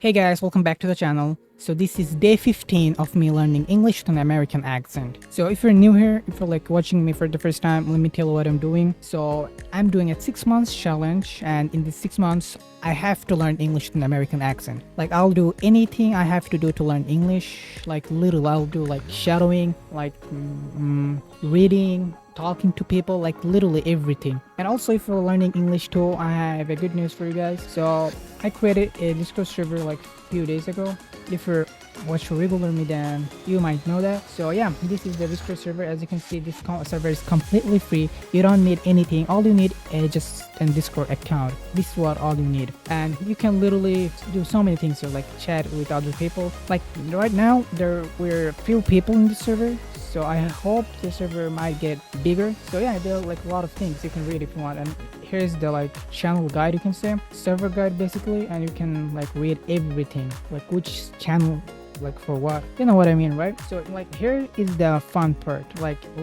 Hey guys, welcome back to the channel. So this is day 15 of me learning English with an American accent. So if you're new here, if you're like watching me for the first time, let me tell you what I'm doing. So I'm doing a 6 months challenge, and in these 6 months, I have to learn English with an American accent. Like I'll do anything I have to do to learn English. Like literally, I'll do like shadowing, like reading, talking to people, like literally everything. And also, if you're learning English too, I have a good news for you guys. So I created a Discord server like a few days ago. If you're watching regularly, then you might know that. So yeah, this is the Discord server. As you can see, this server is completely free. You don't need anything. All you need is just a Discord account. This is what all you need, and you can literally do so many things here, like chat with other people. Like right now, we're few people in the server. So I hope the server might get bigger. So yeah, there are like a lot of things you can read if you want. And here's the like channel guide, you can say, server guide basically, and you can like read everything, like which channel, like for what, you know what I mean, right? So like here is the fun part, like the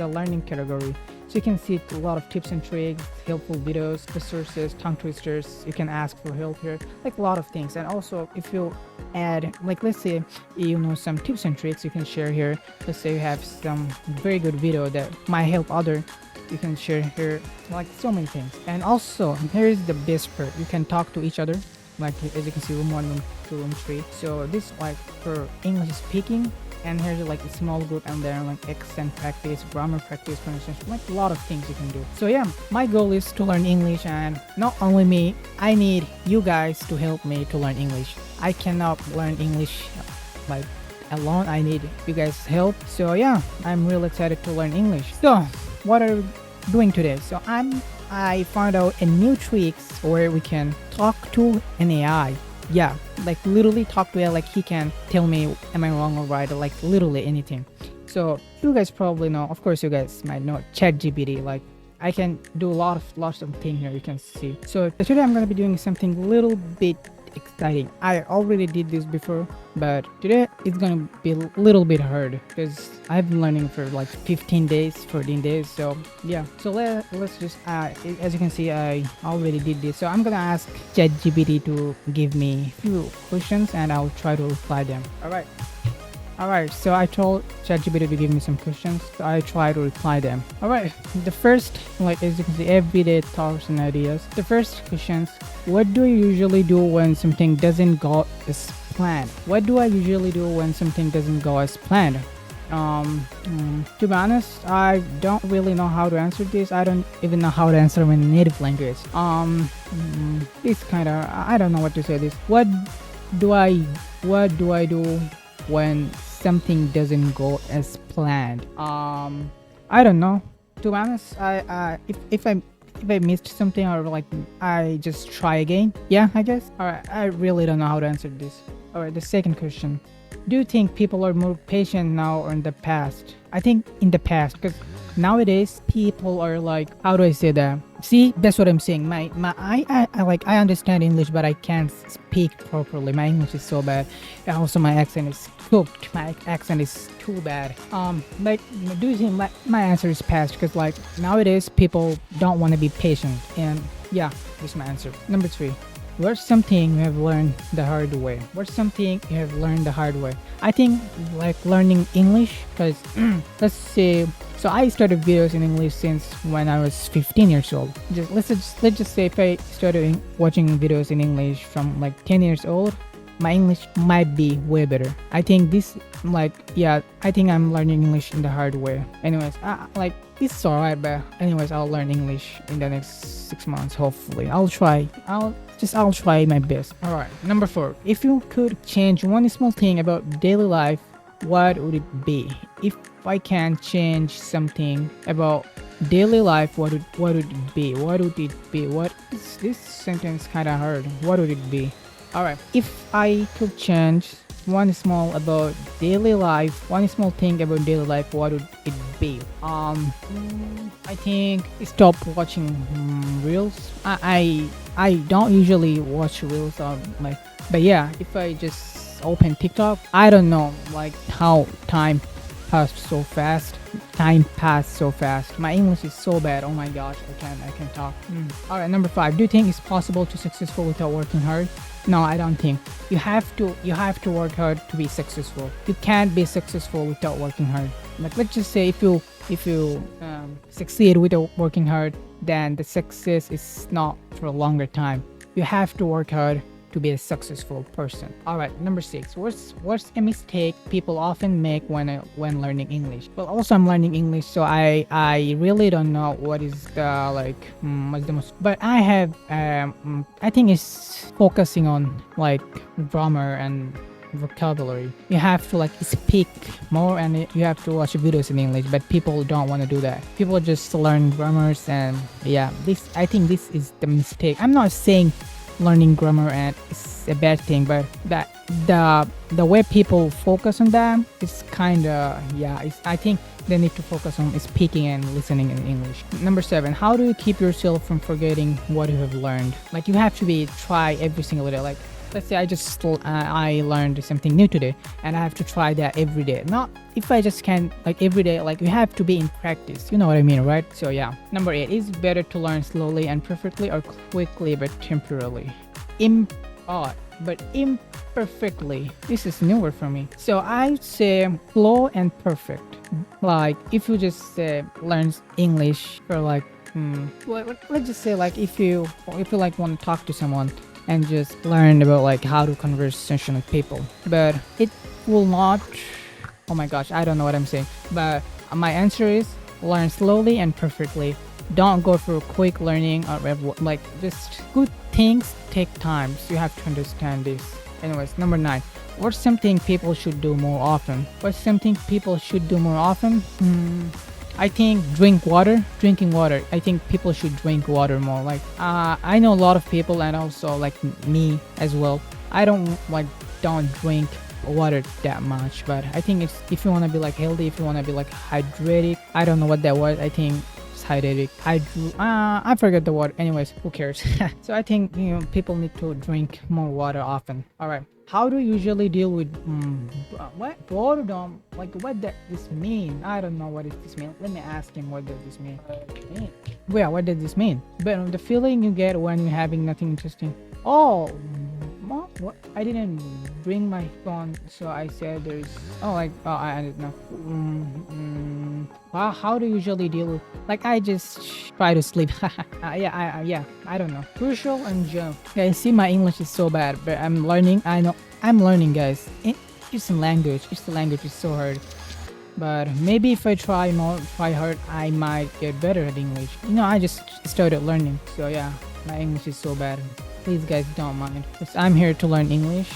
learning category. So you can see a lot of tips and tricks, helpful videos, resources, tongue twisters. You can ask for help here, like a lot of things. And also, if you add, like let's say you know some tips and tricks, you can share here. Let's say you have some very good video that might help other, you can share here, like so many things. And also, here is the best part: you can talk to each other. Like as you can see, room 1, room 2, room 3. So this like for English speaking. And here's like a small group, and there like accent practice, grammar practice, pronunciation, like a lot of things you can do. So yeah, my goal is to learn English, and not only me, I need you guys to help me to learn English. I cannot learn English like alone. I need you guys' help. So yeah, I'm really excited to learn English. So what are we doing today? So I found out a new tricks where we can talk to an AI. Yeah, like literally talk to it, like he can tell me am I wrong or right, or like literally anything. So you guys probably know, of course you guys might know ChatGPT. Like I can do lots of things here, you can see. So today I'm gonna be doing something little bit exciting. I already did this before, but today it's gonna be a little bit hard because I've been learning for like 15 days, 14 days. So yeah, so let's just as you can see, I already did this. So I'm gonna ask ChatGPT to give me a few questions, and I'll try to reply them. Alright, so I told ChatGPT to give me some questions, so I try to reply them. Alright, the first, like as you can see, everyday thoughts and ideas. The first questions: what do you usually do when something doesn't go as planned? What do I usually do when something doesn't go as planned? To be honest, I don't really know how to answer this. I don't even know how to answer my native language. It's kinda, I don't know what to say this. What do I do when something doesn't go as planned? I don't know. To be honest, if I missed something, or like I just try again. Yeah, I guess. Alright, I really don't know how to answer this. Alright, the second question: do you think people are more patient now or in the past? I think in the past, because nowadays people are like, how do I say that? See, that's what I'm saying. I understand English, but I can't speak properly. My English is so bad. And also my accent is cooked. My accent is too bad. Like, do you think my answer is past? Because like nowadays people don't want to be patient. And yeah, this is my answer. Number 3: what's something you have learned the hard way? What's something you have learned the hard way? I think like learning English, because let's say, so I started videos in English since when I was 15 years old. Let's just say if I started watching videos in English from like 10 years old, my English might be way better. I think this, like, yeah, I think I'm learning English in the hard way. Anyways, like it's alright, but anyways, I'll learn English in the next 6 months. Hopefully, I'll try my best. Alright, number 4: if you could change one small thing about daily life, what would it be? If I can change something about daily life, what would it be? What would it be? What is this sentence kind of hard? What would it be? Alright, if I could change one small thing about daily life, what would it be? I think stop watching reels. I don't usually watch reels, like, but yeah, if I just open TikTok, I don't know like how time passed so fast. My English is so bad. Oh my gosh, I can't talk. Alright, number 5: do you think it's possible to successful without working hard? No, I don't think. You have to work hard to be successful. You can't be successful without working hard. Like let's just say if you succeed without working hard, then the success is not for a longer time. You have to work hard to be a successful person. All right, number 6. What's a mistake people often make when learning English? Well, also I'm learning English, so I really don't know what is the what's the most. But I have I think it's focusing on like grammar and vocabulary. You have to like speak more and you have to watch videos in English, but people don't want to do that. People just learn grammars and yeah, this I think this is the mistake. I'm not saying learning grammar and is a bad thing, but that the way people focus on that is kind of I think they need to focus on speaking and listening in English. Number 7, how do you keep yourself from forgetting what you have learned? Like you have to try every single day. Like let's say I learned something new today and I have to try that every day. Not if I just can like every day, like you have to be in practice. You know what I mean, right? So yeah. Number 8, is it better to learn slowly and perfectly or quickly but temporarily? But imperfectly. This is newer for me. So I say slow and perfect. Like if you just learn English for like let's just say like if you like want to talk to someone and just learn about like how to conversation with people, but it will not. Oh my gosh, I don't know what I'm saying, but my answer is learn slowly and perfectly. Don't go for quick learning or like just good things take time, so you have to understand this. Anyways, number 9, what's something people should do more often? I think drinking water. I think people should drink water more. Like I know a lot of people and also like me as well. I don't drink water that much, but I think it's if you want to be like healthy, if you want to be like hydrated, I don't know what that word. I think it's hydrated. I forget the word. Anyways, who cares? So I think people need to drink more water often. All right. How do you usually deal with what boredom? Like what does this mean? I don't know what does this mean. Let me ask him what does this mean. Yeah, what does this mean? But the feeling you get when you're having nothing interesting. Oh, what? I didn't bring my phone, so I said there's. Oh, I don't know. Wow, how do you usually deal with? Like I just try to sleep. Yeah. I don't know. Crucial and jump. Yeah, I see my English is so bad, but I'm learning. I know I'm learning, guys. It's a language. The language is so hard. But maybe if I try hard, I might get better at English. I just started learning, so yeah, my English is so bad. Please guys don't mind, because I'm here to learn English.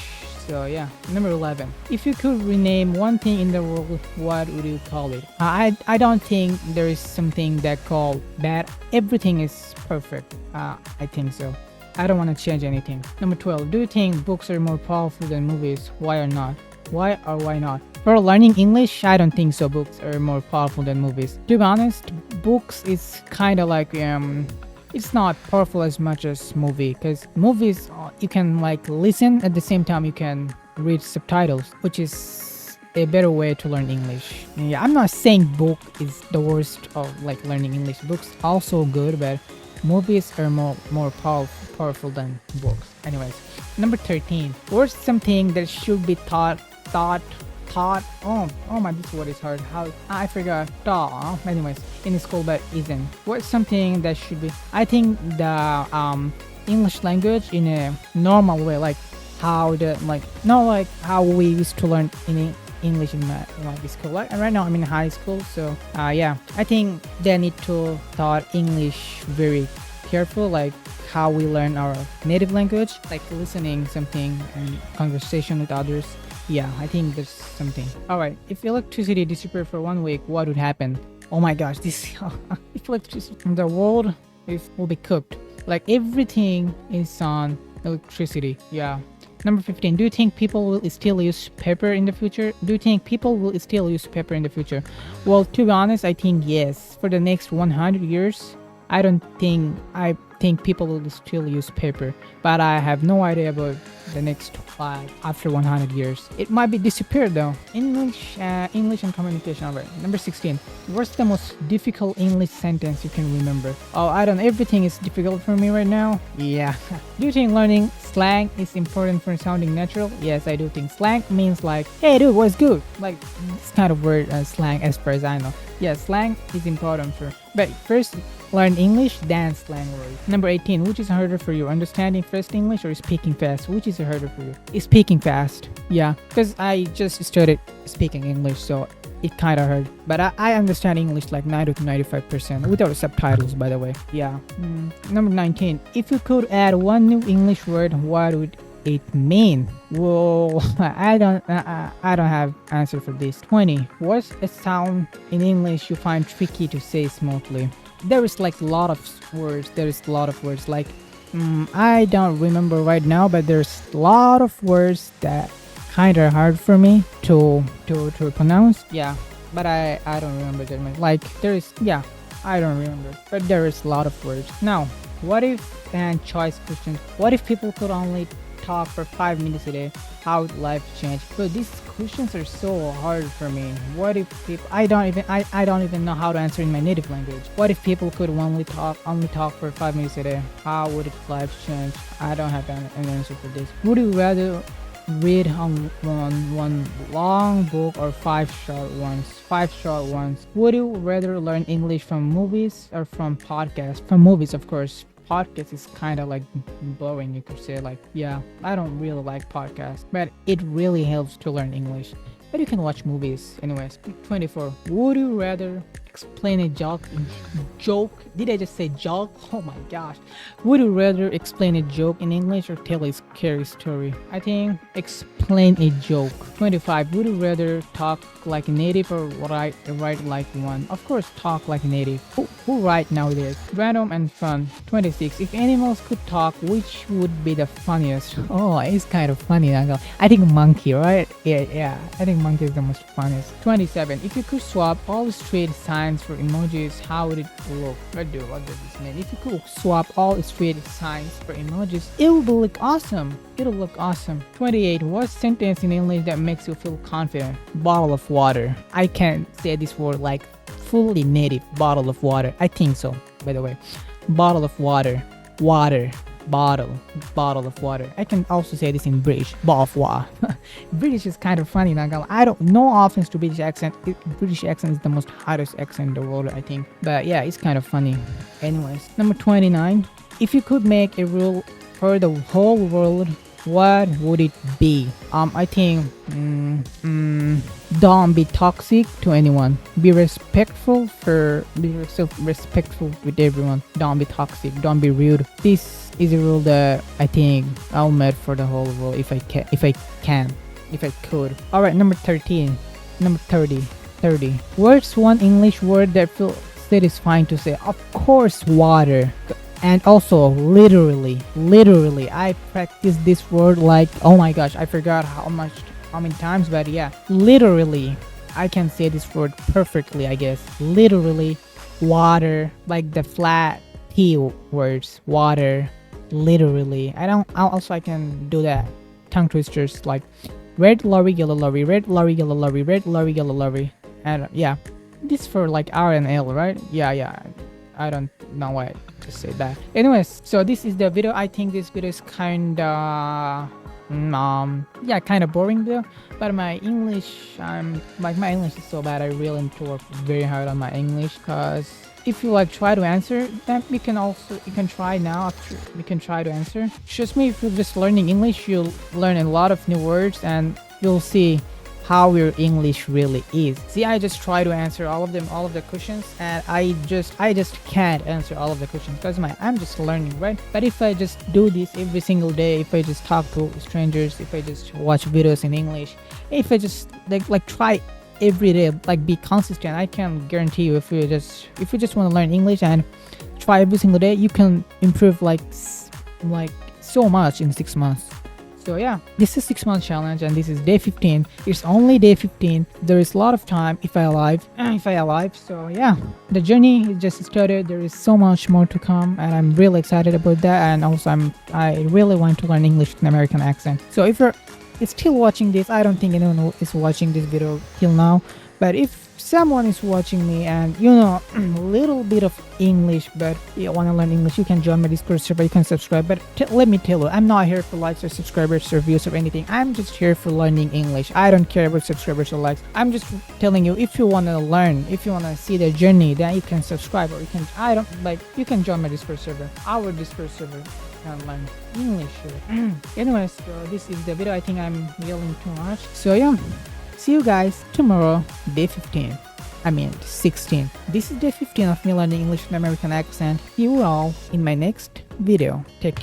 So yeah. Number 11, if you could rename one thing in the world, what would you call it? I don't think there is something that called bad. Everything is perfect. I think so. I don't want to change anything. Number 12, do you think books are more powerful than movies? Why or not? Why or why not? For learning English, I don't think so. Books are more powerful than movies. To be honest, books is kind of like it's not powerful as much as movie, because movies you can like listen at the same time you can read subtitles, which is a better way to learn English. Yeah, I'm not saying book is the worst of like learning English. Books also good, but movies are more powerful than books. Anyways, number 13, what's something that should be taught oh my, this word is hard. How I forgot. Anyways, in school but isn't. What's something that should be? I think the English language in a normal way, like how how we used to learn in English in school. Like, right now I'm in high school, so yeah, I think they need to taught English very careful, like how we learn our native language, like listening something and conversation with others. Yeah, I think there's something. Alright, if electricity disappeared for 1 week, what would happen? Oh my gosh, if electricity, the world will be cooked. Like everything is on electricity. Yeah. Number 15, do you think people will still use paper in the future? Well, to be honest, I think yes. For the next 100 years, I think people will still use paper, but I have no idea about the next after 100 years. It might be disappeared though. English and communication. Alright. Number 16. What's the most difficult English sentence you can remember? Oh, I don't. Everything is difficult for me right now. Yeah. Do you think learning slang is important for sounding natural? Yes, I do think slang means like, hey dude, what's good? Like this kind of word, slang, as far as I know. Yeah, slang is important for. But first, learn English, then slang words. Number 18. Which is harder for you? Understanding fast English or speaking fast? Which is harder for you? Speaking fast. Yeah, because I just started speaking English, so it kind of hurt. But I understand English like 90 to 95% without subtitles, by the way. Yeah. Number 19. If you could add one new English word, what would it mean? Well, I don't have answer for this. 20. What's a sound in English you find tricky to say smoothly? There is like a lot of words. Like I don't remember right now, but there's a lot of words that kind of hard for me to pronounce. Yeah, but I don't remember that much. Like there is, yeah, I don't remember, but there is a lot of words. Now, what if, and choice questions, what if people could only talk for 5 minutes a day? How would life change? But these questions are so hard for me. What if people, I don't even know how to answer in my native language. What if people could only talk for 5 minutes a day? How would life change? I don't have an answer for this. Would you rather read one long book or 5 short ones? 5 short ones. Would you rather learn English from movies or from podcasts? From movies, of course. Podcast is kind of like boring, you could say. Like, yeah, I don't really like podcasts, but it really helps to learn English. But you can watch movies anyways. 24. Would you rather explain a joke? Did I just say joke? Oh my gosh. Would you rather explain a joke in English or tell a scary story? I think explain a joke. 25. Would you rather talk like a native or write like one? Of course, talk like a native. Who write nowadays? Random and fun. 26. If animals could talk, which would be the funniest? Oh, it's kind of funny. I think monkey, right? Yeah. I think monkey is the most funniest. 27. If you could swap all street signs for emojis, how would it look? What does this mean? If you could swap all street signs for emojis, it would look awesome. It'll look awesome. 28. What sentence in English that makes you feel confident? Bottle of water. I can't say this word like fully native. Bottle of water. I think so, by the way. Bottle of water. Water. Bottle of water. I can also say this in British. Bottle of water. British is kind of funny. I don't. No offense to British accent. British accent is the most hottest accent in the world, I think. But yeah, it's kind of funny. Anyways, number 29. If you could make a rule for the whole world, what would it be? I think don't be toxic to anyone. Be respectful with everyone. Don't be toxic. Don't be rude. This is a rule that I think I'll make for the whole world if I could. Alright, number 13. Number 30. What's one English word that feels satisfying to say? Of course, water. And also literally I practice this word like, oh my gosh, I forgot how many times, but yeah, literally I can say this word perfectly, I guess. Literally, water, like the flat T words, water, literally. I can do that tongue twisters like red lorry, yellow lorry, red lorry, yellow lorry, red lorry, yellow lorry. And yeah, this for like R and L, right? Yeah, I don't know why I just said that. Anyways, so this is the video. I think this video is kinda kinda boring video, but my English, my English is so bad. I really need to work very hard on my English, because if you like try to answer, then you can try now. After you can try to answer. Trust me, if you're just learning English, you'll learn a lot of new words and you'll see how your English really is. See, I just try to answer all of the questions, and I just can't answer all of the questions because I'm just learning, right? But if I just do this every single day, if I just talk to strangers, if I just watch videos in English, if I just like try every day, like be consistent, I can guarantee you, if you just want to learn English and try every single day, you can improve like so much in 6 months. So yeah, this is 6 month challenge and this is day 15. It's only day 15. There is a lot of time if I alive. So yeah, the journey is just started. There is so much more to come and I'm really excited about that. And also I really want to learn English with an American accent. So if you're still watching this, I don't think anyone is watching this video till now. But if someone is watching me and you know a little bit of English but you want to learn English, you can join my Discord server, you can subscribe. But let me tell you, I'm not here for likes or subscribers or views or anything. I'm just here for learning English. I don't care about subscribers or likes. I'm just telling you, if you want to learn, if you want to see the journey, then you can subscribe, or you can join my Discord server, our Discord server, and learn English here. Anyways, so this is the video. I think I'm yelling too much. So yeah, see you guys tomorrow, day 15. 16. This is day 15 of me learning English with an American accent. See you all in my next video. Take care.